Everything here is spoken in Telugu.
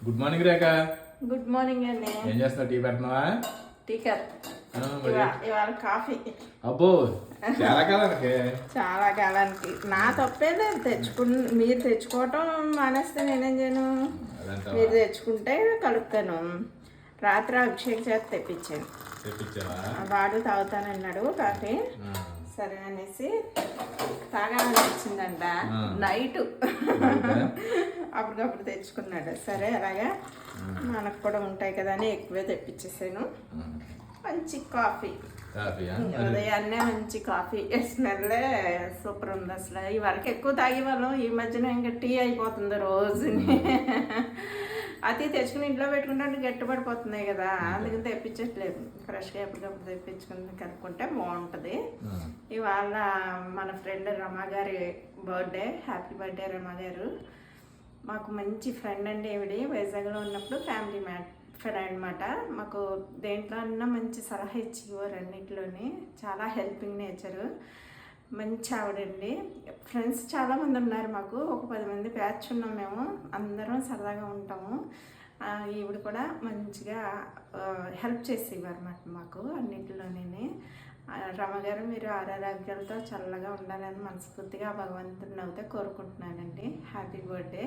గుడ్ మార్నింగ్ రేఖ. గుడ్ మార్నింగ్ అండి. ఏం చేస్తున్నావు? టీ పెడుతున్నావా? టీకర్ ఇవాళ కాఫీ. అబ్బో, చాలా కాలానికి. చాలా కాలానికి నా తప్పేదే. మీరు తెచ్చుకోవటం మానేస్తే నేనేం చేయను. మీరు తెచ్చుకుంటే కలుపుతాను. రాత్రి అభిషేక్ చేత తెప్పించాను. వాడు తాగుతానన్నాడు కాఫీ. సరే అనేసి తాగాలనిపించిందంట నైట్. అప్పటికప్పుడు తెచ్చుకున్నాడు. సరే అలాగా మనకు కూడా ఉంటాయి కదా అని ఎక్కువే తెప్పించేసాను. మంచి కాఫీ, ఉదయాన్నే మంచి కాఫీ స్మెల్లే సూపర్ ఉంది. అసలు ఈ వరకు ఎక్కువ తాగేవాళ్ళం, ఈ మధ్యన ఇంకా టీ అయిపోతుంది రోజుని. అది తెచ్చుకుని ఇంట్లో పెట్టుకుంటే గట్టిపడిపోతున్నాయి కదా, అందుకని తెప్పించట్లేదు. ఫ్రెష్గా ఎప్పటికప్పుడు తెప్పించుకుని కలుపుకుంటే బాగుంటుంది. ఇవాళ మన ఫ్రెండ్ రమ గారి బర్త్డే. హ్యాపీ బర్త్డే రమ గారు. మాకు మంచి ఫ్రెండ్ అండి ఈవిడి. వైజాగ్లో ఉన్నప్పుడు ఫ్యామిలీ ఫ్రెండ్ అనమాట. మాకు దేంట్లో అన్నా మంచి సలహా ఇచ్చేవారు, అన్నింటిలోని చాలా హెల్పింగ్ నేచరు. మంచి ఆవిడండి. ఫ్రెండ్స్ చాలామంది ఉన్నారు మాకు, ఒక 10 మంది బ్యాచ్ ఉన్నాం మేము. అందరం సరదాగా ఉంటాము. ఈవిడ కూడా మంచిగా హెల్ప్ చేసేవారు అన్నమాట మాకు అన్నింటిలోనే. రమగారు, మీరు ఆరోగ్యాలతో చల్లగా ఉండాలని మనస్ఫూర్తిగా భగవంతుడిని అయితే కోరుకుంటున్నానండి. Happy birthday.